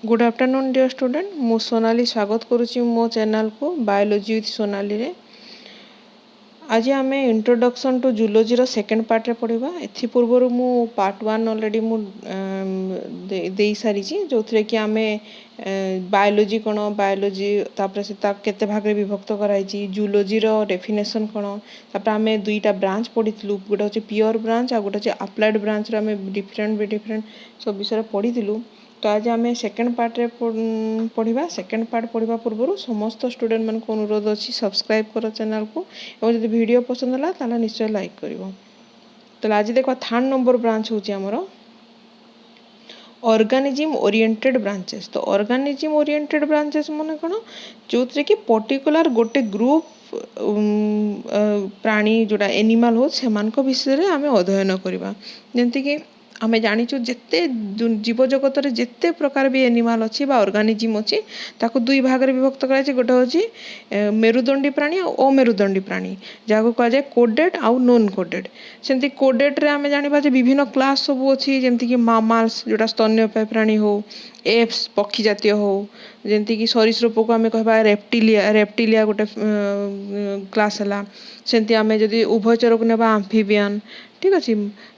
Good afternoon dear student मु सोनाली स्वागत करुच्ची मो चैनल को बायोलॉजी विथ सोनाली रे। आज आम इंट्रोडक्शन टू जूलॉजी रो सेकंड पार्ट रे पढ़ा। एथि पूर्व मु पार्ट 1 ऑलरेडी मु दे सारी जो थे कि आम बायोलॉजी कौन बायोलॉजी तापर से केते भाग रे विभक्त कराई जूलॉजी रो डेफिनेशन कौन तापर आम दुईटा ब्रांच पढ़ीलु गोटे होचे प्योर ब्रांच आ गोटे होचे अप्लाइड ब्रांच रे आम डिफरेंट सब विषय पढ़ीलु। तो आज आम सेकेंड पार्ट रे पढ़ा। सेकेंड पार्ट पढ़ा पूर्व समस्त स्टूडेंट मान को अनुरोध अच्छी सब्सक्राइब कर चैनल को और जब वीडियो पसंद है ताला निश्चय लाइक करिवो। तो आज देखा थर्ड नंबर ब्रांच होची हमरो ऑर्गेनिज्म ओरिएंटेड ब्रांचेस। तो ऑर्गेनिज्म ओरिएंटेड ब्रांचेस माने कोन जो थे कि पर्टिकुलर गोटे ग्रुप प्राणी जोड़ा एनिमल हो से विषय आम अध्ययन करवा। जमती कि आम जाचु जिते जीव जगत रे जिते प्रकार भी एनिमल अच्छी ऑर्गेनिज्म अच्छी ताको दुई भाग रे विभक्त कराई। गोटे होची मेरुदंडी प्राणी और अमेरुदंडी प्राणी जहाँ कह जाए कोडेड आउ नॉन कोडेड। सेमती कोडेड रे आम जानिबा जे विभिन्न क्लास सब अच्छी जमती कि मामाल्स जोड़ा स्तन्यपायी प्राणी हो एप्स पक्षी जातीय हो जमती कि सरीसृप को आम कह रेप्टिलिया गोटे क्लास है। सेमती आम जदि उभयचर को नेबा आम्फिबियन ठीक अच्छे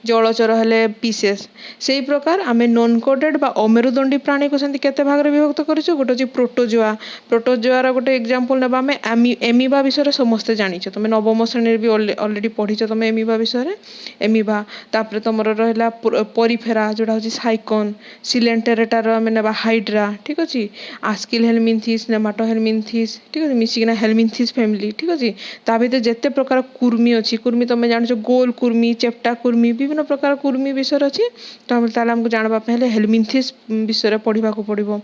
जलचर हेले पीसेस से प्रकार आम नॉन कोडेड बा अमेरुदंडी प्राणी को सेमती केते भाग रे विभक्त करिसु। गोटे होची प्रोटोजोआ। प्रोटोजोआर गोटे एग्जांपल नेबा आम एमिबा विषय समस्ते जानिछ तुम नवम श्रेणी भी ऑलरेडी पढ़ीछ तुम एमिबा विषय एमिबा। तापर तुमर रहला परिफेरा जोड़ा होची साइकोन सिलेंटेरेटा रो आम नेबा हाइड्रा ठीक अच्छे आस्किल हेलमिंथिस नेमाटो हेलमिंथिस ठीक अच्छे मिसिकिना हेलमिंथिस फैमिली ठीक अच्छे। ता भीतर जेते प्रकार कुर्मी अच्छी कुर्मी तुम जानिछ गोल कुर्मी चेप्टा कुर्मी विभिन्न प्रकार कुर्मी विषय अच्छी। तो आमको जानवा हेलमिंथिस विषय पढ़ा पड़ो।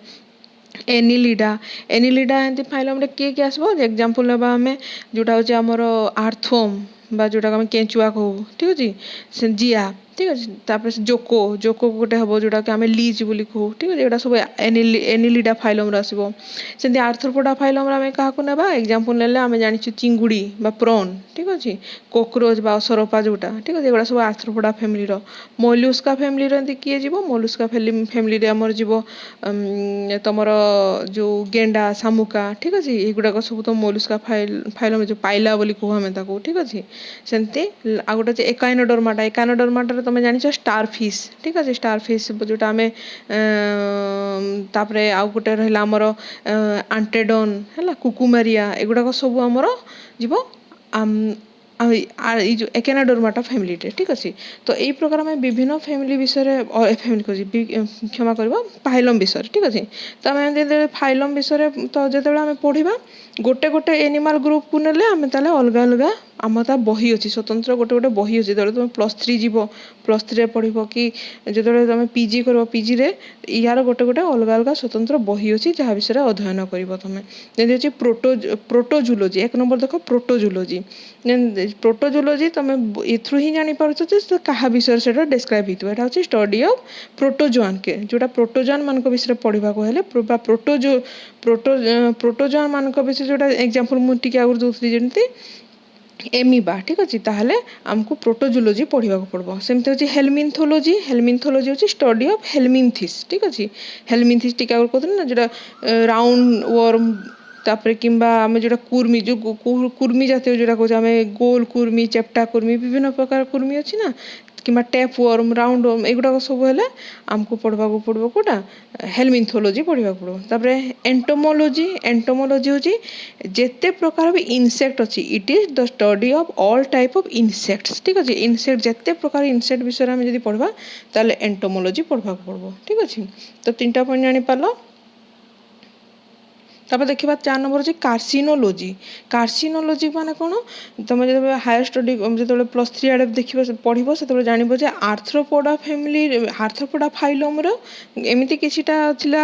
एनिलिडा एमती फाइलम रे किए किए आसबो एग्जांपल नेबा आम जोटा होचे हमर आर्थोम बा जोटा आम केंचुआ कहू ठीक अच्छे से जिया ठीक अच्छे। तापर जोको जोको गोटे हम जोटा कि आम लीच बोली कहू ठीक अच्छे। एटा सब एनिलिडा फाइलम रे आसबो। सेमती आर्थ्रोपोडा फाइलम रे आम क्या नेबा एग्जांपल नेले आम जानिछु चिंगुड़ी बा प्रॉन ठीक अच्छे कोक्रोच बा सरपा जोटा ठीक अच्छे एगुड़ा सब आर्थ्रोपोडा फैमिली रो। मोलुस्का फैमिली रो एंती किए जीवो मोलुस्का फैमिली रे हमर जीवो तमर जो गेंडा शामुका ठीक अच्छे एगुड़ा सब तो मोलुस्का फाइलम जो पाइला बोली कहू आम ताको ठीक अच्छे। सेमती आ गोटे एकानोडर्माटा तुम जानिछ स्टार फिश ठीक अच्छे स्टार फिश जोटा आम तापरे आउ गोटे रहला हमर आंटेडन है कुकुमारिया एगुड़ा सब आमर जीव जो एकेनाडोर्माटा फैमिली ठीक अच्छे। तो यही प्रकार आम विभिन्न फैमिली विषय फैमिली क्षमा कर फाइलम विषय ठीक अच्छे। तो आम फाइलम विषय तो जो आम पढ़ा गोटे गोटे एनिमल ग्रुप को नेले आम ताले अलग अलग आम ता बही अच्छी स्वतंत्र गोटे गोटे बही अच्छी जो तुम +3 जीव +3 पढ़ कि जो तुम पीजी कर पीजी रे यार गोटे गोटे अलग अलग स्वतंत्र बही अच्छी जहाँ विषय अध्ययन कर तुम जमी अच्छे प्रोटोजूलोजी। एक नंबर देख प्रोटोजूलोजी। प्रोटोजूलोजी तुम एथ्रु ही जापर क्या विषय से डेस्क्राइब होता है स्टडी ऑफ प्रोटोजोआन के जोटा प्रोटोजोआन मान विषय पढ़ा प्रोटोजोआन मान विषय जोटा एग्जांपल मुझे आगुरी दूसरी जमी एमिबा ठीक अच्छे ताहले आमको प्रोटोजूलोजी पढ़ा पड़ो। सेमती होची हेलमिंथोलॉजी। हेलमिंथोलॉजी होची स्टडी ऑफ हेलमिंथिस ठीक अच्छे हेलमिंथिस टीका कहते ना जोटा राउंड वर्म तापर किंबा आम जोटा कुर्मी जो कुर्मी जातीय जोटा कहे आम गोल कुर्मी चेप्टा कुर्मी विभिन्न प्रकार कुर्मी अच्छी ना कि टेप वर्म राउंड वर्म एगुड़ा सब है आमको पढ़ा पड़ो कौटा हेलमिंथोलॉजी पढ़ा पड़ो। तापर एंटोमोलॉजी। एंटोमोलॉजी होची जेते प्रकार भी इनसेक्ट अच्छी it is the study of all type of insects ठीक अच्छे। इनसेक्ट जेते प्रकार इनसेक्ट विषय में जब पढ़ा ताले एंटोमोलॉजी पढ़ा पड़ो ठीक अच्छे। तो 3टा पॉइंट जानीपार। तापर देखा 4 नंबर अच्छे कार्सिनोलॉजी। कार्सिनोलॉजी माने कौन तुम जब हायर स्टडी जो +3 आड़े देख पढ़ो से जानव जे आर्थ्रोपोडा फैमिली आर्थ्रोपोडा फाइलम एमती किछिटा थिला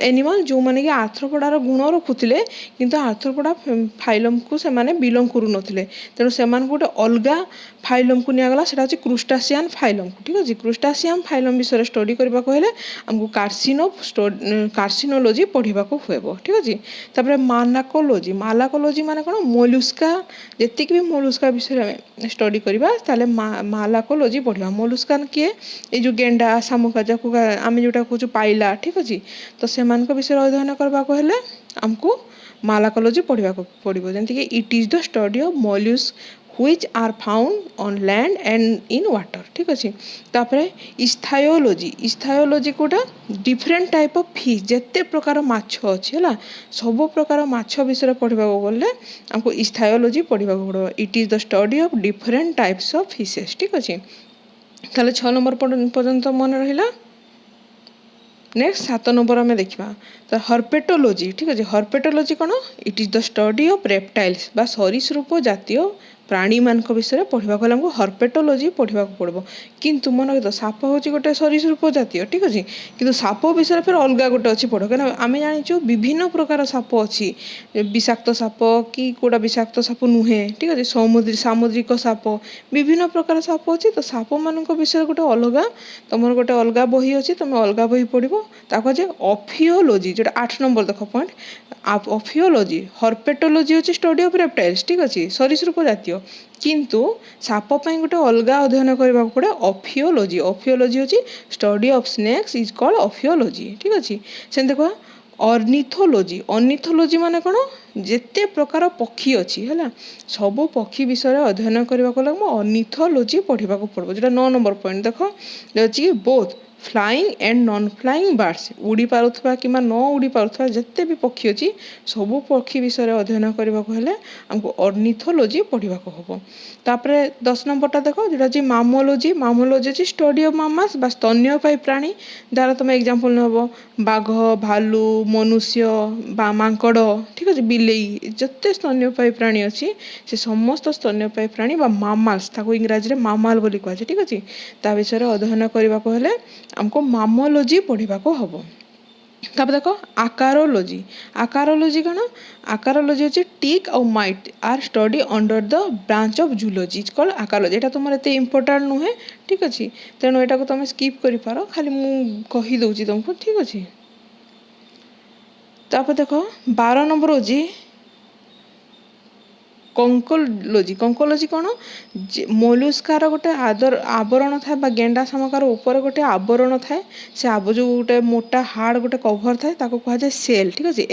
एनिमल जो माने कि आर्थ्रोपोडार गुण रखुले किंतु आर्थ्रोपोडा फाइलम को से माने बिलोंग करू नथिले तेणु से गोटे अलग फाइलम को निगला से क्रुस्टासियन फाइलम ठीक अच्छे। क्रुस्टासियन फाइलम विषय स्टडी करने को हेले हमको कार्सिनोलॉजी पढ़ा हुए। देव ठीक अच्छे। तापर मालाकोलोजी मालाकोलोजी माने कौन मोलुस्का जी भी मोलुस्का विषय स्टडी करवा ताले मालाकोलोजी पढ़ा। मोलुस्कान किए ये जो गेंडा शामुका जाकू आम जोटा कहूँ पाइला ठीक अच्छे। तो से विषय अध्ययन करने को हेले आमको मालाकोलोजी पढ़ा पड़ो जमीक it is the study of mollusc which are found on land and in water ठीक अच्छे। तापर इस्थायोलॉजी इस्थायोलॉजी कोटा डिफरेंट टाइप ऑफ फिश जिते प्रकार माछ अच्छे है सब प्रकार माछ विषय पढ़ा गले हमको इस्थायोलॉजी पढ़ा पड़ो। It is the study of different types of fishes ठीक अच्छे। ताले 6 नंबर पर्यंत मन रहा। नेक्स्ट 7 नंबर आम देखा तो हर्पेटोलॉजी ठीक अच्छे। हर्पेटोलॉजी कौन it is the study of reptiles बा सरीसृप जातीय प्राणी मान विषय पढ़ा गले हमको हर्पेटोलॉजी पढ़ा पड़ो। किंतु मन रखिए साप हूँ गोटे सरीसृप जातीय ठीक अच्छे। किंतु साप विषय फिर अलग गोटे अच्छी पढ़ कहीं आम जाचु विभिन्न प्रकार साप अच्छी विषाक्त साप कि कौटा विषाक्त साप नुहे ठीक अच्छे। सामुद्रिक साप विभिन्न प्रकार साप अच्छी। तो साप मान विषय गोटे अलग तुम गोटे अलग बही अच्छी तुम अलग बही पढ़ो ताकि ऑफियोलॉजी जो 8 नंबर देख पॉइंट ऑफियोलॉजी हर्पेटोलॉजी अच्छी स्टडी ऑफ रेप्टाइल्स ठीक अच्छे सरीसृप जातीय। किंतु साप गोटे अलग अध्ययन करने पड़े ऑफियोलॉजी ऑफियोलॉजी अच्छी study of snakes is called ophiology ठीक अच्छे। से देखा अर्निथोलॉजी अर्निथोलॉजी माने कौन जिते प्रकार पक्षी अच्छी है सब पक्षी विषय अध्ययन करने को लगे अर्निथोलॉजी पढ़ा पड़ो। जो 9 नंबर पॉइंट देख अच्छी both flying and non flying birds उड़ी पारुथबा कि न उड़ी पारुथबा जिते भी पक्षी अच्छी सब पक्षी विषय अध्ययन करने को हेले हमको अर्निथोलॉजी पढ़ा हम। तापर 10 नंबरटा देख जोटा अच्छी मामोलॉजी मामोलॉजी अच्छी स्टडी ऑफ मामास बा स्तन्यपायी प्राणी द्वारा तुम एग्जांपल नब बाघ भालू मनुष्य बा मांकड़ ठीक अच्छे बिलेई जिते स्तन्यपायी प्राणी अच्छी से समस्त स्तन्यपायी प्राणी बा मामाल्स ताको इंग्राजी में मामाल बोली कहुए ठीक अच्छे। ता विषय अध्ययन करने को हेले हमको मामोलॉजी पढ़ा हम। तब देख आकारोलॉजी आकारोलॉजी कौन आकारोलॉजी अच्छे टिक और mite are study under the branch of zoology call acarology. एटा तुम एत इंपोर्टाट नुहे ठीक अच्छे तेणु यहाँ को तुम स्किप कर पार खाली मु कहीदे तुमको ठीक अच्छे। तापर देख 12 नंबर होची कंकोलॉजी कंकोलॉजी कौन मोलुस्कार गोटे आवरण थाए गेंडा शामुकार ऊपर गोटे आवरण थाए से जो गोटे मोटा हार्ड गोटे कभर थाए ताको कहा जाए सेल ठीक अच्छे।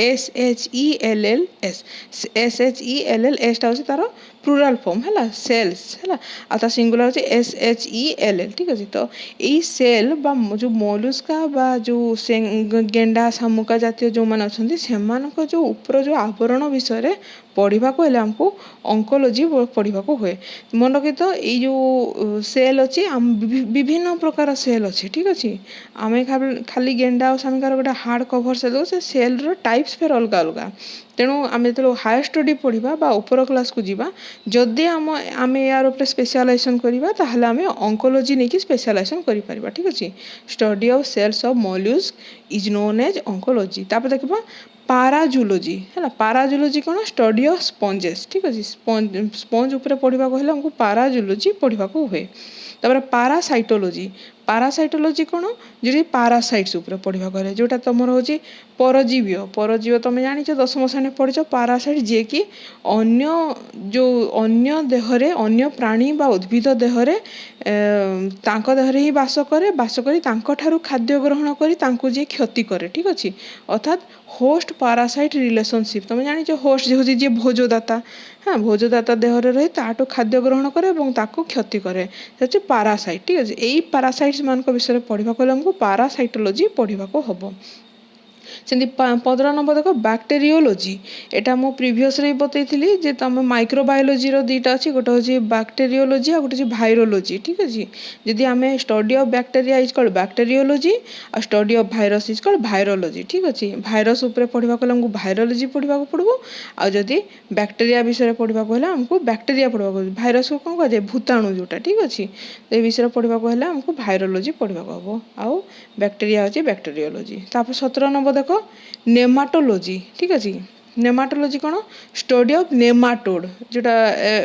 SHELLS टा तार प्लुराल फॉर्म है सेल्स है आ सिंगुलर होची SHELL ठीक अच्छे। तो यही सेल बा जो मोलुस्का बा जो गेंडा शामुका जातीय जो मैंने अच्छा से जो ऊपर जो आवरण विषय पढ़ा को हमको ऑन्कोलॉजी पढ़ा हुए। मन रखी तो ये जो सेल अच्छी विभिन्न प्रकार सेल अच्छे ठीक अच्छे। आम खाली गेंडा और शामुकार गोटे हार्ड कभर सेल से सेल टाइप्स फिर अलग अलग तेणु आम जो हायर स्टडी पढ़ा बा ऊपर क्लास को जीवा जदि आम यार उपर स्पेशलाइजेशन करवा ताहले आम ऑन्कोलॉजी नहीं कि स्पेशलाइजेशन करि परिबा ठीक अच्छे। Study of cells of mollusc is known as oncology. तापर देखा पाराजूलॉजी है पाराजूलॉजी कौन स्टडी ऑफ स्पंजेस ठीक अच्छे। स्पंज उपर पढ़ा हेल्ले हमको पाराजूलॉजी पढ़ा हुए। तापर पारासाइटोलॉजी पारासाइटोलॉजी कौन जो पारासाइट्स उपर पढ़ा गले जोटा तुम हूँ परजीवी परजीवी तुम जान 10वीं श्रेणी पढ़ पारासाइट जी कि अन्य देहरे अन्य प्राणी बा उद्भिद देहरे देहरे ही बास करी खाद्य ग्रहण करी जी क्षति करे ठीक अच्छे। अर्थात होस्ट पारासाइट रिलेशनशिप तुम जान होस्ट जो जी भोजदाता हाँ भोजदाता देहरे रही ताठू खाद्य ग्रहण करे क्षति करे से पारासाइट ठीक अच्छे। यही पारासाइट्स मान विषय पढ़ा को हमको पारासाइटोलॉजी पढ़ा को हम। सेमती 15 नंबर देख बैक्टेरियोलॉजी एटा मो प्रीवियस रे बतैथिली जे तुम माइक्रोबायोलॉजी रो दुईटा अच्छी गोटे हूँ बैक्टेरियोलॉजी और गोटे भाइरोलॉजी ठीक अच्छे। जदि आम study of bacteria is called bacteriology और study of virus is called virology ठीक अच्छे। भाइरस उपर पढ़ा को हमको भाइरोलॉजी पढ़ा पड़ो आदि बैक्टेरिया विषय पढ़ा को हमको बैक्टेरिया पढ़ा भाइरस को कौन कह भूताणु जोटा ठीक अच्छे। तो ये विषय पढ़ा को हमको भाइरोलॉजी पढ़ा को हम आउ बैक्टेरिया अच्छे बैक्टेरियोलॉजी। तापर 17 नंबर देख नेमाटोलॉजी ठीक अच्छे। नेमाटोलॉजी कौन स्टडी ऑफ नेमाटोड जोटा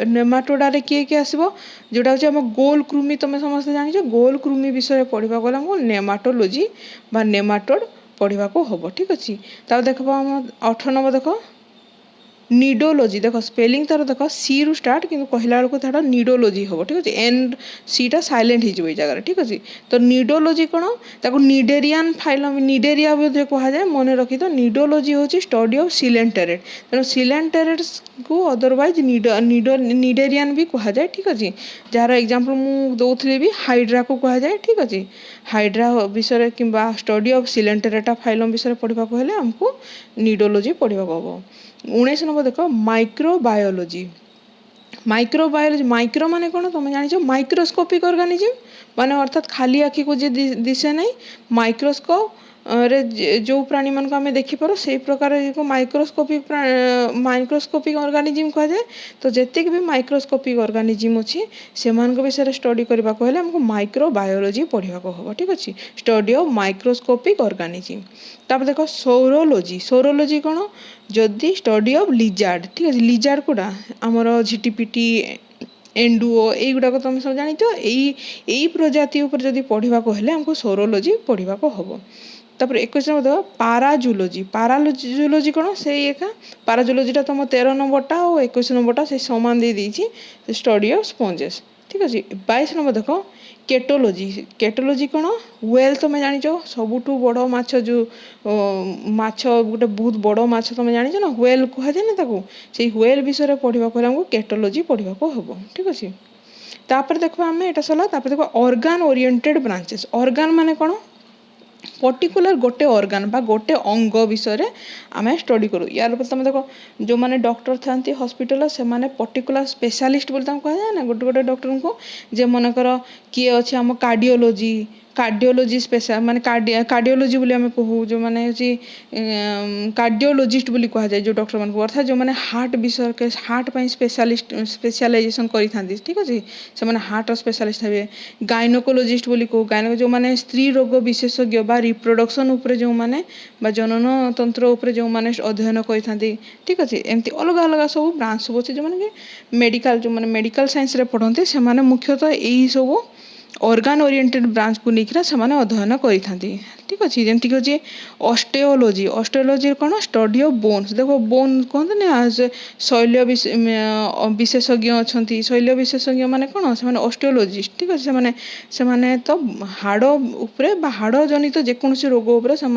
नेमाटोडारे किए आसो जोटा हूँ आम गोल कृमि तुम समस्त जान गोल कृमि विषय पढ़ा गला हमको नेमाटोलॉजी बा नेमाटोड पढ़ा हम ठीक अच्छे। देख आम 8 नंबर देख निडोलोजी देख स्पेलिंग तार देख सी रु स्टार्ट कि कहला बेलू तार निडोलोजी हम ठीक अच्छे। एंड सी टा साइलेंट हो जगह ठीक अच्छे। तो निडोलोजी कौन ताको निडेरियान फाइलम निडेरिया कह जाए मन रखी। तो निडोलोजी हूँ स्टडी ऑफ सिलेंटेरेट तेणु सिलेंटेरेट्स को अदरवाइज निडेरियान भी कह जाए ठीक अच्छे। जार एग्जांपल मु दौली भी हाइड्रा को कह जाए ठीक अच्छे। हाइड्रा विषय कि स्टडी ऑफ सिलेंटेरेटा फाइलम विषय पढ़ा हेल्ले आमको निडोलोजी पढ़ा हम। 19 नंबर देख माइक्रोबायोलोजी माइक्रो माने कौन तुम जान माइक्रोस्कोपिक ऑर्गेनिज्म माने अर्थात खाली आखि को जे दिशे नहीं माइक्रोस्कोप रे जो प्राणी मान को आम देखिपर से प्रकार को माइक्रोस्कोपिक ऑर्गेनिज्म कह जाए। तो जितक भी माइक्रोस्कोपिक ऑर्गेनिज्म अच्छी से विषय स्टडी करने को हेल्ले हमको माइक्रोबायोलोजी पढ़ा हम ठीक अच्छे। Study of microscopic organism. तापर देख सौरोलोजी कौन जदि स्टडी ऑफ लिजार्ड ठीक अच्छे। लिजार्ड कोड़ा आमर झिटिपिटी एंडुओ युवाक तुम सब जान यही प्रजाति उपर जदि पढ़ा को हेल्ले हमको सौरोलोजी पढ़ा को हम। तापर 21 नंबर देख पाराजूलोजी कौन से एका पाराजूलोजीटा तुम 13 नंबरटा और 21 नंबरटा से सामान दे दीजिए स्टडी ऑफ स्पंजेस ठीक अच्छे। 22 नंबर देख केटोलोजी कौन व्हेल तुम जान सबुठ बड़ माछ जो माछ गोटे बहुत बड़ माछ तुम जान ना व्हेल कह जाए ना से व्हेल विषय पढ़ा को हमको केटोलोजी पढ़ा को हम ठीक अच्छे। तापर देखो आम एटा सरला। तापर देखो ऑर्गन ओरिएंटेड ब्रांचेस ऑर्गन माने कौन पर्टिकुलर गोटे ऑर्गन बा गोटे अंग विषय आम स्टडी करूँ। यार तुम देख जो मैंने डॉक्टर था हॉस्पिटल से माने पर्टिकुलर स्पेशलिस्ट बोली कह जाए ना गोटे गोटे डॉक्टर को जे मनकर किए अच्छे आम कार्डियोलोजी स्पेशल माने कार्डियोलोजी बोली आम कहूँ जो मैंने कार्डियोलोजिस्ट बोली कह जाए जो डॉक्टर मान अर्थात जो मैंने हार्ट विषय के हार्ट पर स्पेशलाइजेशन करी ठीक अच्छे से मैंने हार्ट स्पेशलिस्ट हे। गायनोकोलोजिस्ट बोली कहूँ गायनो जो मैंने स्त्री रोग विशेषज्ञ बा रिप्रोडक्शन उपरे जो मैंने जनन तंत्र उपरे जो मैंने अध्ययन करी ठीक अच्छे। एमती अलग अलग सब ब्रांच सब अच्छे जो मैंने मेडिकल जो मैंने मेडिकल साइंस रे पढ़ते से मुख्यतः यही सब ऑर्गन ओरिएंटेड ब्रांच को लेकिन से अध्ययन करी ठीक अच्छे। जमीक अच्छे ऑस्टियोलॉजी कौन स्टडी ऑफ बोन्स देखो बोन कहते ना शैल्य विशेषज्ञ अच्छा शैल्य विशेषज्ञ माने कौन से ऑस्टियोलॉजिस्ट ठीक अच्छे से तो हाड़ उपरे हाड़ जनित जेकोसी रोग उपरे से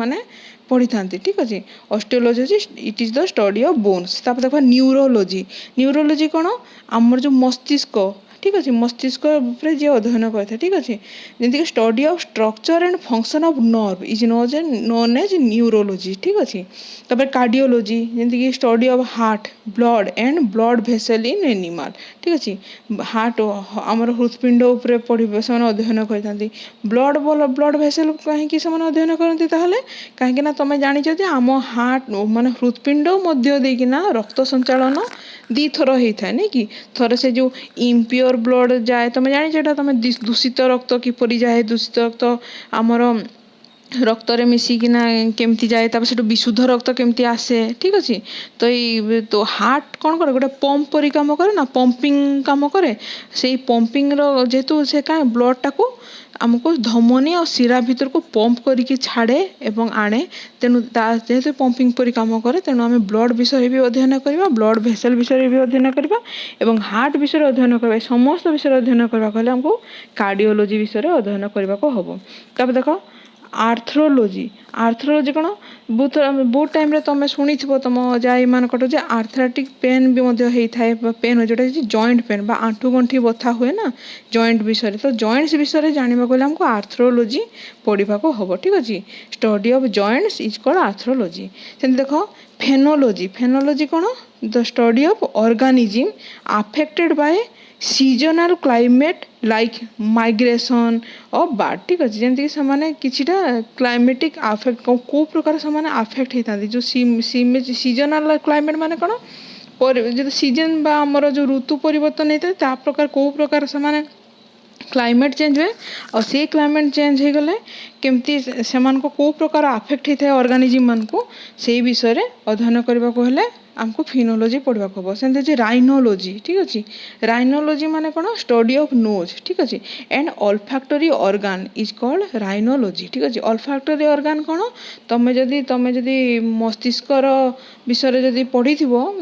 पढ़ी था ठीक अच्छे। Osteology it is the study of bones. तापर देखो न्यूरोलोजी कौन आमर जो मस्तिष्क ठीक अच्छे मस्तिष्क जे अध्ययन करते ठीक अच्छे। जमीक study of structure and function of nerve is known as neurology ठीक अच्छे। तापर कार्डियोलोजी जमीक study of heart blood and blood vessel in animal ठीक अच्छे। हार्ट आमर हृत्पिंड उपरे पढ़े से अध्ययन करते ब्लड भेसल कहीं अध्ययन करते कहीं तुम जान आम हार्ट माने हृत्पिंड मध्य देकिना रक्त संचालन 2 थर होता है नहीं कि थर से जो इम्प्योर ब्लड जाए तुम जान तुम दूषित रक्त किपरि जाए दूषित रक्त आमर रक्त रे मिसिकिना केमती जाए तापर से विशुद्ध रक्त केमती आसे ठीक अच्छे। तो ये तो हार्ट कौन करे गोटे पंप परी काम करे ना पंपिंग काम करे से पंपिंग रो जेतु से का ब्लड टाको आमको धमनी और शिरा भीतर को पंप करके छाड़े एवं आने तेणु जेहेतु पंपिंग परी काम करे तेणु आम ब्लड विषय भी अध्ययन करवा ब्लड भेसल विषय भी अध्ययन करवा एवं हार्ट विषय अध्ययन करवा समस्त विषय अध्ययन करवा कहले हमको कार्डियोलोजी विषय अध्ययन करने को हम। तब देख आर्थ्रोलोजी कौन बहुत टाइम रे तुम शुणी तुम जाई मान जे आर्थराइटिक पेन भी होता है पेन जोटा जॉइंट पेन बा आंठू गंठी बथा हुए ना जॉइंट विषय तो जॉइंट्स विषय जानवा को हमको आर्थ्रोलोजी पढ़ा को हम ठीक अच्छे। Study of joints is called arthrology. सेम देख फेनोलॉजी कौन the study of organism affected by seasonal climate like migration of bird ठीक अच्छे। जमीक से किछिटा क्लाइमेटिक अफेक्ट को प्रकार से अफेक्ट होता जो सीजनल क्लाइमेट माने कौन जो सीजन बा आमर जो ऋतु परिवर्तन होता है प्रकार को प्रकार से क्लाइमेट चेंज हुए और से क्लाइमेट चेंज हो गले केमती से को प्रकार अफेक्ट होता है ऑर्गेनिज्म मान को से विषय अध्ययन करने को हेल्ले आमको फिनोलॉजी पढ़ा हम से राइनोलॉजी ठीक अच्छे राइनोलॉजी माने कौन स्टडी ऑफ नोज ठीक अच्छे and olfactory organ is called rhinology ठीक अच्छे ऑल्फैक्टरी ऑर्गन कौन तुम जदि मस्तिष्कर विषय जदि पढ़ी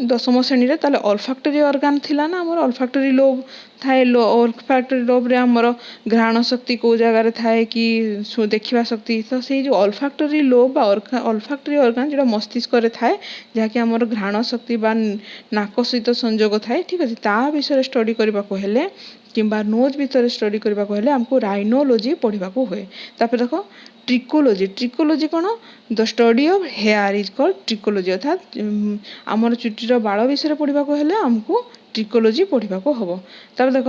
दशम श्रेणी में ताले ऑल्फैक्टरी ऑर्गन थिला ना आमर ऑल्फैक्टरी लोब थाए ऑल्फैक्टरी लोब रे आमर घ्राण शक्ति को जगह थाए कि देखा शक्ति तो से जो ऑल्फैक्टरी लोब ऑल्फैक्टरी ऑर्गन जो मस्तिष्क थाए जहाँकि आमर घ्राण शक्ति बा नाक सहित संजोग थाए ठीक अच्छे ता विषय स्टडी करने को हेले किंबा नोज भीतर स्टडी करने को हेले हमको राइनोलॉजी पढ़ा हुए तापर देख ट्रिकोलॉजी कौन the study of hair is called trichology अर्थात आमर चुटीर बाल विषय पढ़ा को हेले हमको ट्रिकोलॉजी पढ़ा को हम तापर देख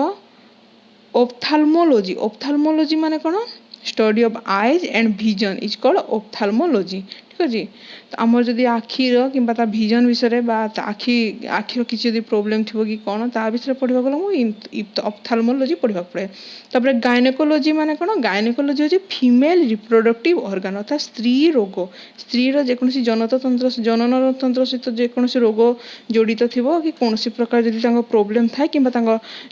ओप्थाल्मोलॉजी माने कौन study of eyes and vision is called ophthalmology ठीक अच्छे तो आमर जदि आखिर कि विजन विषय आखिर किसी प्रोब्लेम थी कि कौन ता विषय पढ़ा गले ऑप्थाल्मोलॉजी पढ़ा पड़े तापर गायनेकोलॉजी माने कौन गायनेकोलॉजी होची फीमेल रिप्रोडक्टिव ऑर्गन अर्थात स्त्री जेकोसी जनन तंत्र सहित जेकोसी रोग जड़ित थी कि कौन प्रकार जदि प्रोब्लेम थाए कि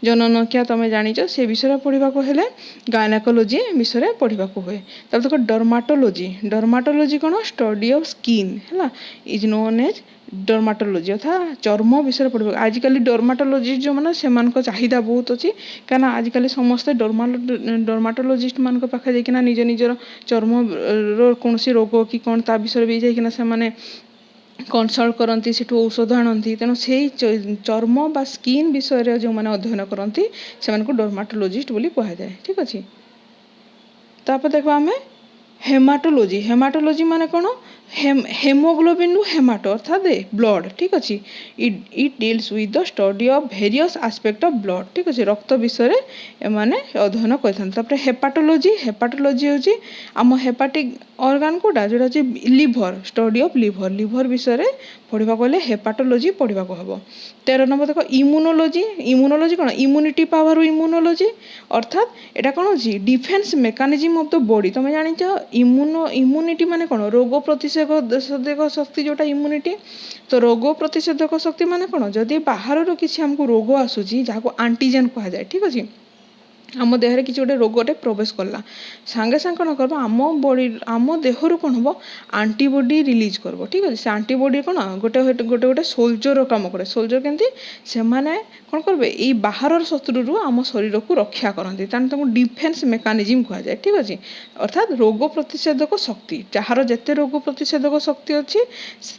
जनन क्या तुम जानिच से विषय पढ़ा को हेले गायनेकोलॉजी विषय पढ़ा हुए तब देखो डर्माटोलॉजी कौन स्टडी ऑफ स्किन है इज नोन एज डर्माटोलॉजी अर्थात चर्म विषय पढ़ा आजिकल डर्माटोलॉजी जो मैंने से चाहिदा बहुत अच्छी क्या आजिकल समस्ते डर्माटोलॉजिस्ट मान पाखे जाइना निज निजर चर्म कौन रोग कि कौन ता विषय भी जाइना से कनसल्ट करती से औषध आणती तेणु से चर्म बा स्किन विषय जो मैंने अध्ययन करती से डर्माटोलॉजिस्ट बोली कहुए ठीक अच्छे तापर देखा आम हेमाटोलॉजी माने कौन हेमोग्लोबिन रु हेमाटो अर्थात ब्लड ठीक अच्छे it deals with the study of various aspect of blood ठीक अच्छे रक्त विषय एमाने अध्ययन करते हेपाटोलॉजी होची आम हेपाटिक ऑर्गन कोटा जोटा होची लिभर स्टडी ऑफ लिभर विषय पढ़ा गले हेपाटोलॉजी पढ़ा को हम 13 नंबर देख इम्यूनोलॉजी कौन इम्यूनिटी पावर इम्यूनोलॉजी अर्थात एटा कौन अच्छी defence mechanism of the body तुम जानिच इम्यूनिटी माने कौन रोग प्रतिषेधक शक्ति जोटा इम्यूनिटी तो रोग प्रतिषेधक शक्ति माने कौन जदि बाहर किसी आमको रोग आसूची जहाँ आंटीजेन कह जाए ठीक अच्छे आम देहरे किसी गोटे रोगटे प्रवेश कला सांगे सांगे कौन कर आम बॉडी आम देहरु कौन हम आंटीबॉडी रिलीज कर ठीक अच्छे से आंटीबॉडी कौन गोटे गोटे गोटे सोल्जर काम करे सोल्जर केमती से कौन करेंगे ये बाहर शत्रु आम शरीर को रक्षा करती तेणु डिफेन्स मेकानिज्म कह जाए ठीक अच्छे अर्थात रोग प्रतिषेधक शक्ति जार जिते रोग प्रतिषेधक शक्ति अच्छी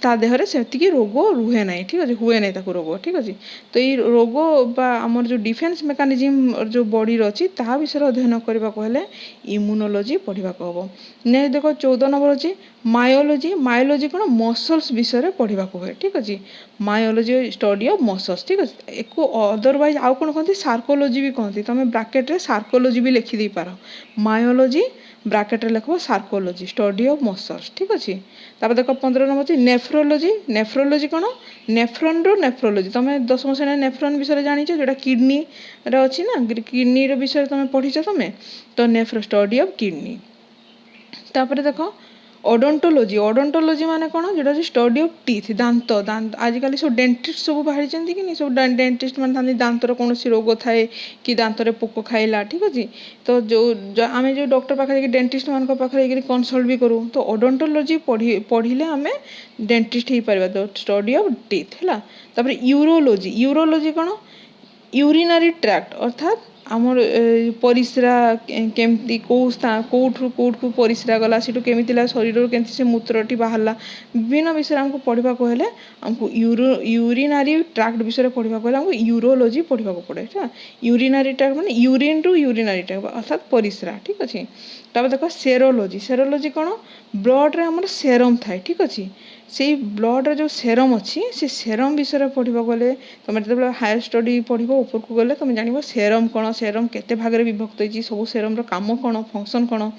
ता देहरे से रोग रुहे ना ठीक अच्छे हुए ना रोग ठीक अच्छे तो ये रोग आमर जो डिफेन्स मेकानिज्म जो बॉडी अच्छी ता विषय अध्ययन करने को हेले इम्यूनोलॉजी पढ़ा को हम नेक्स्ट देखो 14 नंबर अच्छी मायोलॉजी कौन मसल्स विषय पढ़ा को हुए ठीक अच्छे मायोलॉजी स्टडी ऑफ मसल्स ठीक अच्छे एक अदरवाइज आउ कौन कहते सार्कोलॉजी भी कहती तुम ब्राकेट रे सार्कोलॉजी भी लिखि दे पार मायोलॉजी ब्राकेट रे लिखो सार्कोलॉजी स्टडी ऑफ मसल्स ठीक अच्छे तापर देख 15 नंबर अच्छी नेफ्रोलॉजी कौन नेफ्रॉन रो नेफ्रोलॉजी तुम 10वीं श्रेणी नेफ्रॉन विषय जानिच जोटा किडनी रे अच्छी ना किडनी रो विषय तुम पढ़ीच तुम तो नेफ्रो स्टडी ऑफ किडनी तापर देख ओडोंटोलॉजी माने कौन जोटा स्टडी ऑफ टीथ दांत आजिकल सब डेंटिस्ट सब बाहरी कि नहीं सब डेंटिस्ट माने दांतर कौन रोग थाए कि दांतर पोक खाइला ठीक अच्छे तो जो आम जो डॉक्टर पाखे डेंटिस्ट मान पाखे कनसल्ट भी करूँ तो ओडोंटोलॉजी पढ़िले आम डेंटिस्ट हो पार तो स्टडी ऑफ टीथ है तापर यूरोलॉजी कौन यूरिनरी ट्रैक्ट अर्थात आमर परिस्रा केमती कौठू को परिस्रा गला से केमी शरीर केमती से मूत्रटी बाहरला विभिन्न विषय आमको पढ़ा को हेले आमको यूरिनरी ट्रैक्ट विषय पढ़ा को आमको यूरोलॉजी पढ़ा को पड़े ठीक यूरिनरी ट्रैक्ट माने यूरिन रु यूरिनरी ट्रैक्ट अर्थात परिस्रा ठीक अच्छे तापर देख सेरोलॉजी कौन ब्लड रे आमर सेरम थाए ठीक अच्छे से ब्लड जो सेरम अच्छी से सेरम विषय पढ़ा गले तुम जो हायर स्टडी पढ़ ऊपर को गले तुम जान सेरम कौन सेरम केते भाग में विभक्त होती सब सेरम काम कौन फंक्शन कौन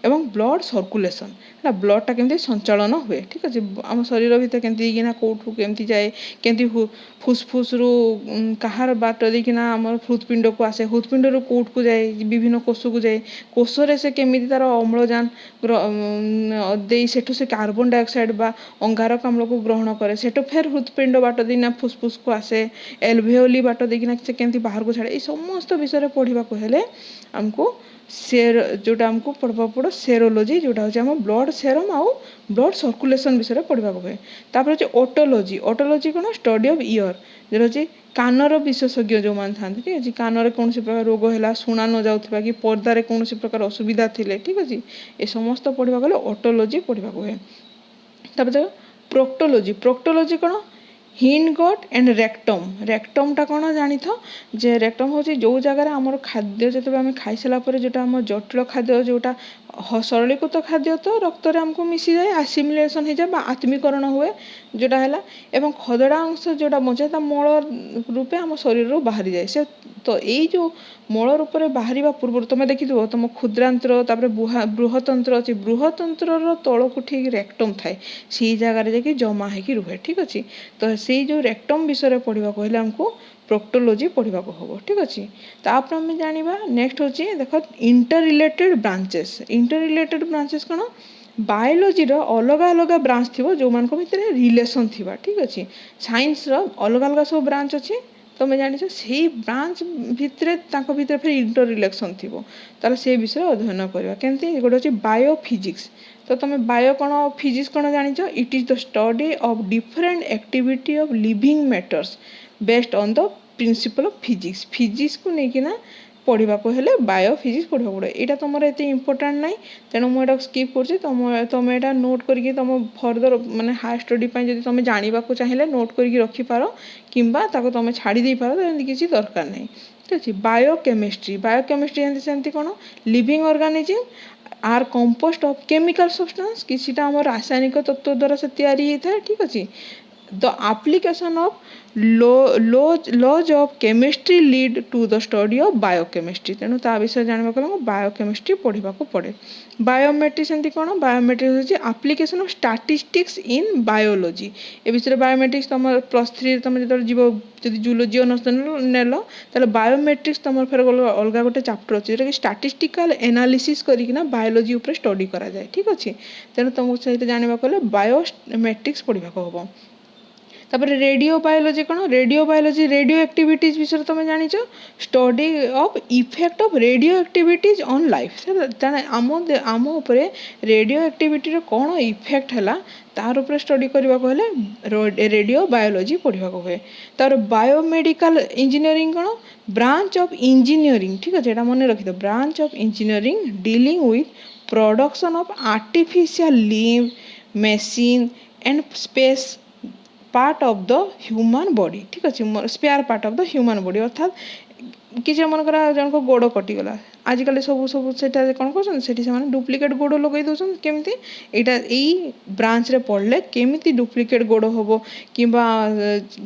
एवं ब्लड सर्कुलेशन है ब्लडटा केमती संचालन हुए ठीक अच्छे आम शरीर भीतर केमती कौटू केमती जाए केमती फुसफुस रु कहार बाट देकिना आम हृदपिंड को आसे हृदपिंड रु कौट को जाए विभिन्न कोष को जाए कोषरे से केमी तार अम्लजान दे सेठू से कार्बन डाइऑक्साइड बा अंगारक आम्ल को ग्रहण करे सेठू फेर हृदपिंड बाट देना फुसफुस को आसे एल्वेओली बाट देकिना से केमती बाहर को छाड़े ये समस्त विषय पढ़ा हेले आमको सेर जोटा आमको पढ़वा पड़ो सेरोलोजी जोटा हूँ आम ब्लड सेरम आउ ब्लड सर्कुलेशन विषय पढ़ा हुए तापर हूँ ओटोलोजी ओटोलोजी कौन स्टडी ऑफ ईयर जो हूँ कानर विशेषज्ञ जो मान था ठीक अच्छे कानर कौन प्रकार रोग है शुणा न जाऊा कि पर्दार कौन प्रकार असुविधा थिले ठीक अच्छे ये समस्त पढ़ा गले ओटोलोजी पढ़ा हुए तापर प्रोक्टोलोजी प्रोक्टोलोजी कौन हिनगट एंड रेक्टम रेक्टमटा कौन जानी था जे रेक्टम हूँ जो जगार आम खाद्य जो आम खाई सारापर जोटा आम जटिल खाद्य जोटा सरलीकृत खाद्य तो रक्त में आमको मिसी जाए आसिमिलेसन हो जाए आत्मीकरण हुए जोटा है एवं खदड़ा अंश जोटा बचे मल रूपे आम शरीर बाहरी जाए से तो यही जो मल रूप में बाहर पूर्व तुम देखी तुम क्षुद्रांतर तापर बृहतंत्र अच्छे बृहतंत्र तौक ठीक रेक्टम थाए से जगार जाकि जमा हो रुहे ठीक अच्छे तो से जो रेक्टम विषय पढ़ा कहले आमको प्रोक्टोलोजी पढ़ा हम ठीक अच्छे तापर आम जाना नेक्स्ट हूँ देख inter related branches inter related branches कौन बायोलोजी अलग अलग ब्रांच थी जो मान भितर रिलेसन थी ठीक अच्छे साइंस अलग अलग सब ब्रांच अच्छे तुम जान से ब्रांच भितर फिर इंटर रिलेसन थी तार से विषय अध्ययन करवा केमती गोटे अच्छे बायोफिजिक्स तो तुम बायो कौन फिजिक्स कौन जान it is the study of different activity of living matters based on the principle of physics physics को लेकिन पढ़ा हेले बायोफिजिक्स पढ़ा पड़े यहाँ तुम एत इंपोर्टाट ना तेणु मुझे स्किप कर तुम यहाँ नोट करके तुम फर्दर माने हायर स्टडी जब तुम जानवा चाहिए नोट करके रखिपार कि तुम छाड़ी पार तो किसी दरकार नहीं ठीक अच्छे बायोकेमिस्ट्री सेमती कौन living organism are composed of chemical substance किसीटा आम रासायनिक तत्व द्वारा से तैयारी होता है ठीक अच्छे the application of laws of chemistry lead to the study of biochemistry तेणु ता विषय जानवा को बायोकेमिस्ट्री पढ़ा पड़े बायोमेट्रिक्स सेमती कौन बायोमेट्रिक्स हूँ application of statistics in biology ए विषय बायोमेट्रिक्स तुम +3 तुम जो जीव जब जूलोजी ऑनर्स नेल ताले बायोमेट्रिक्स तुम फिर अलग गोटे चैप्टर अच्छे जोटा कि स्टैटिस्टिकल एनालिसिस करना बायोलॉजी उपर स्टडी करा जाए ठीक अच्छे तेणु तुमको सहित जानवा को बायोमेट्रिक्स पढ़ा हम तापर रेडियो बायोलॉजी कौन रेडियो बायोलॉजी रेडियो एक्टिविटीज विषय तुम जान study of effect of radio activities on life आम उपरे रेडियो एक्टिविटी कौन इफेक्ट है तार उपरे स्टडी करने को हेले रेडियो बायोलॉजी पढ़ा हुए तार बायोमेडिकल इंजीनियरिंग कौन ब्रांच ऑफ इंजीनियरिंग ठीक है यहाँ मन रखी branch of engineering dealing with production of artificial limb machine and space part of the human body ठीक अच्छे spare part of the human body अर्थात किसी मनकर जन को गोड़ कटिगला आजिकल सब सब से कौन कर डुप्लिकेट गोड़ लगे दौरान केमी यहाँ ब्रांच रे पढ़ले केमी डुप्लिकेट गोड़ हम कि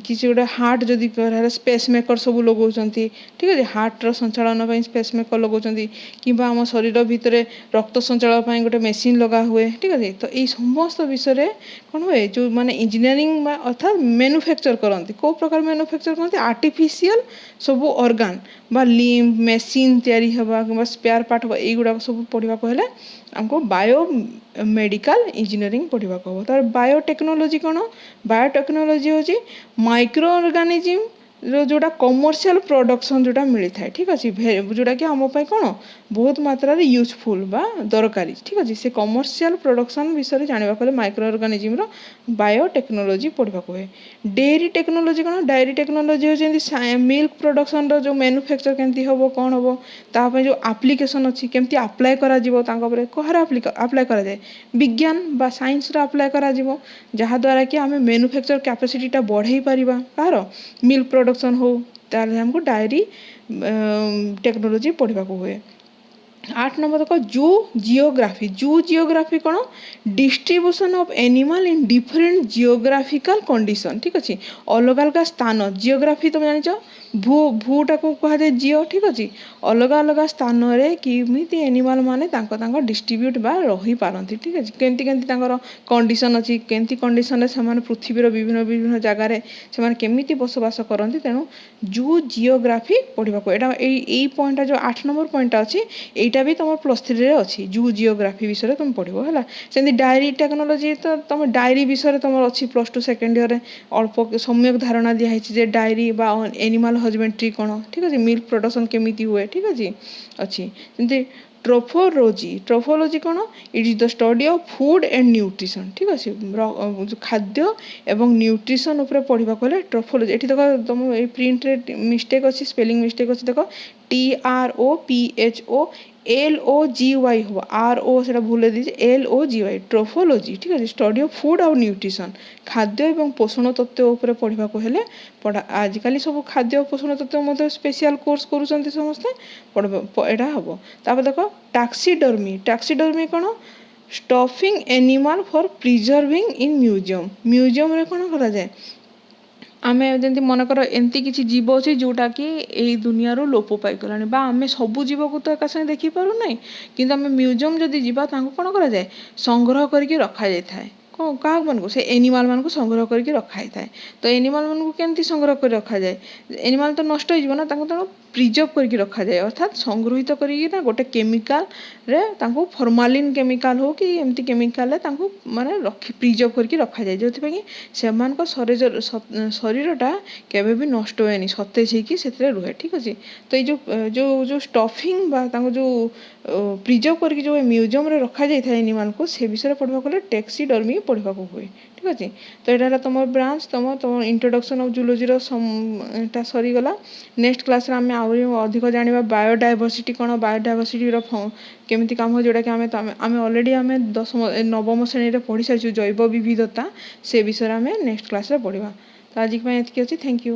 किसी गोटे हार्ट जदि स्पेस मेकर सब लगे ठीक है हार्टर संचालन स्पेस मेकर लगे कि आम शरीर भितर रक्त संचालन गोटे मेसीन लगा हुए ठीक है तो ये समस्त विषय कौन हुए जो मैंने इंजीनियरिंग अर्थात मैन्युफैक्चर करती कौ प्रकार मैन्युफैक्चर करती आर्टिफिशियल सब ऑर्गन बा लिम्ब मेसीन तैयारी हवा कि स्पेयर पार्ट हम युवाक सब पढ़ा हेले आमको बायो मेडिकल इंजीनियरिंग पढ़ा हम तार बायोटेक्नोलोजी कौन बायोटेक्नोलोजी हूँ माइक्रो ऑर्गेनिज्म जोटा कमर्शियल प्रोडक्शन जोटा मिलता है ठीक अच्छे जोटा कि आम कौन बहुत मात्रा यूजफुल बा दरकारी ठीक अच्छे से कमर्शियल प्रोडक्शन विषय जानवा माइक्रो ऑर्गेनिज्म बायोटेक्नोलोजी पढ़ा हुए डेयरी टेक्नोलोजी कौन डेयरी टेक्नोलोजी हूँ मिल्क प्रोडक्शन रो मैन्युफैक्चर केमती हम कौन हम ताप जो एप्लिकेशन अच्छी केमती अप्लाई करा कहार अप्लाई करा जाए विज्ञान बा साइंस अप्लाई करा जहाँद्वारा कि आम मैन्युफैक्चर कैपेसिटीटा बढ़ई पारिबा कहार मिल्क प्रोडक्शन हो ताले हमको डायरी टेक्नोलोजी पढ़ा हुए 8 नंबर देखो जू जियोग्राफी कौन distribution of animal in different geographical condition ठीक अच्छे अलग अलग स्थान जियोग्राफी तुम जान भूटा को कह जाए जियो ठीक अच्छे अलग अलग स्थान में किमिति एनिमल माने डिस्ट्रीब्यूट बा रही पारती ठीक अच्छे केमती केमती कंडीशन अच्छी केमती कंडीशन से पृथ्वीर विभिन्न विभिन्न जगार से केमिति बसवास करती तेणु जू जियोग्राफी पढ़ा को यहाँ पॉइंट जो 8 नंबर पॉइंट अच्छी ଏଇଟା ବି ତୁମ +3 ଅଛି ଜୁ ଜିଓଗ୍ରାଫି ବିଷୟରେ ତୁମେ ପଢ଼ିବ ହେଲା। ସେମିତି ଡାଏରୀ ଟେକ୍ନୋଲୋଜି ତ ତୁମ ଡାଏରୀ ବିଷୟରେ ତୁମର ଅଛି +2 ସେକେଣ୍ଡ ଇୟର୍ରେ ଅଳ୍ପ ସମ୍ୟକ ଧାରଣା ଦିଆହେଇଛି ଯେ ଡାଏରୀ ବା ଏନିମାଲ୍ ହଜବେଣ୍ଡ୍ରି କ'ଣ, ଠିକ୍ ଅଛି, ମିଲ୍କ ପ୍ରଡକ୍ସନ୍ କେମିତି ହୁଏ, ଠିକ୍ ଅଛି। ସେମିତି ଟ୍ରୋଫୋଲୋଜି କ'ଣ, it is the study of food and nutrition, ଠିକ୍ ଅଛି। ଖାଦ୍ୟ ଏବଂ ନ୍ୟୁଟ୍ରିସନ୍ ଉପରେ ପଢ଼ିବାକୁ ହେଲେ ଟ୍ରୋଫୋଲୋଜି। ଏଠି ଦେଖ ତୁମ ଏଇ ପ୍ରିଣ୍ଟରେ ମିଷ୍ଟେକ୍ ଅଛି, ସ୍ପେଲିଂ ମିଷ୍ଟେକ୍ ଅଛି, ଦେଖ TROPHOLOGY ହେବ, RO ସେଟା ଭୁଲ ଦେଇଛି, LOGY ଟ୍ରୋଫୋଲୋଜି, ଠିକ୍ ଅଛି। ଷ୍ଟଡି ଅଫ୍ ଫୁଡ୍ ଆଉ ନ୍ୟୁଟ୍ରିସନ୍, ଖାଦ୍ୟ ଏବଂ ପୋଷଣ ତତ୍ତ୍ୱ ଉପରେ ପଢ଼ିବାକୁ ହେଲେ ଆଜିକାଲି ସବୁ ଖାଦ୍ୟ ପୋଷଣ ତତ୍ତ୍ୱ ମଧ୍ୟ ସ୍ପେଶିଆଲ୍ କୋର୍ସ କରୁଛନ୍ତି ସମସ୍ତେ, ଏଇଟା ହେବ। ତାପରେ ଦେଖ ଟାକ୍ସିଡର୍ମି କ'ଣ, stuffing animal for preserving in ମ୍ୟୁଜିୟମ୍ରେ କ'ଣ କରାଯାଏ, ଆମେ ଯେମିତି ମନେକର ଏମିତି କିଛି ଜୀବ ଅଛି ଯେଉଁଟାକି ଏଇ ଦୁନିଆରୁ ଲୋପ ପାଇଗଲାଣି ବା ଆମେ ସବୁ ଜୀବକୁ ତ ଏକା ସାଙ୍ଗେ ଦେଖିପାରୁନାହିଁ, କିନ୍ତୁ ଆମେ ମ୍ୟୁଜିୟମ୍ ଯଦି ଯିବା ତାଙ୍କୁ କ'ଣ କରାଯାଏ, ସଂଗ୍ରହ କରିକି ରଖାଯାଇଥାଏ। କାହାମାନଙ୍କୁ, ସେ ଏନିମାଲ୍ ମାନଙ୍କୁ ସଂଗ୍ରହ କରିକି ରଖାଯାଇଥାଏ। ତ ଏନିମାଲ୍ ମାନଙ୍କୁ କେମିତି ସଂଗ୍ରହ କରି ରଖାଯାଏ, ଏନିମାଲ୍ ତ ନଷ୍ଟ ହେଇଯିବ ନା, ତାଙ୍କୁ ପ୍ରିଜର୍ଭ କରିକି ରଖାଯାଏ, ଅର୍ଥାତ୍ ସଂଗୃହୀତ କରିକି ନା ଗୋଟେ କେମିକାଲରେ ତାଙ୍କୁ ଫର୍ମାଲିନ୍ କେମିକାଲ ହଉ କି ଏମିତି କେମିକାଲରେ ତାଙ୍କୁ ମାନେ ପ୍ରିଜର୍ଭ କରିକି ରଖାଯାଏ, ଯେଉଁଥିପାଇଁ ସେମାନଙ୍କ ଶରୀରଟା କେବେ ବି ନଷ୍ଟ ହୁଏନି, ସତେଜ ହେଇକି ସେଥିରେ ରୁହେ, ଠିକ୍ ଅଛି। ତ ଏଇ ଯେଉଁ ଷ୍ଟଫିଂ ବା ତାଙ୍କୁ ଯେଉଁ ପ୍ରିଜର୍ଭ କରିକି ଯେଉଁ ମ୍ୟୁଜିୟମ୍ରେ ରଖାଯାଇଥାଏ ଏନିମାଲ୍କୁ, ସେ ବିଷୟରେ ପଢ଼ିବାକୁ ହେଲେ ଟାକ୍ସିଡର୍ମି ପଢ଼ିବାକୁ ହୁଏ, ଠିକ୍ ଅଛି। ତ ଏଇଟା ହେଲା ତୁମ ବ୍ରାଞ୍ଚ, ତୁମ ଇଣ୍ଟ୍ରୋଡକ୍ସନ୍ ଅଫ୍ ଜୁଲୋଜିର ଏଟା ସରିଗଲା। ନେକ୍ସଟ କ୍ଲାସ୍ରେ ଆମେ ଆହୁରି ଅଧିକ ଜାଣିବା ବାୟୋଡାଇଭର୍ସିଟି କ'ଣ, ବାୟୋଡାଇଭର୍ସିଟିର କେମିତି କାମ ହୁଏ, ଯେଉଁଟାକି ଆମେ ଅଲରେଡ଼ି ଆମେ 9ମ ଶ୍ରେଣୀରେ ପଢ଼ି ସାରିଛୁ, ଜୈବ ବିବିଧତା, ସେ ବିଷୟରେ ଆମେ ନେକ୍ସଟ କ୍ଲାସ୍ରେ ପଢ଼ିବା। ତ ଆଜି ପାଇଁ ଏତିକି ଅଛି, ଥ୍ୟାଙ୍କ ୟୁ।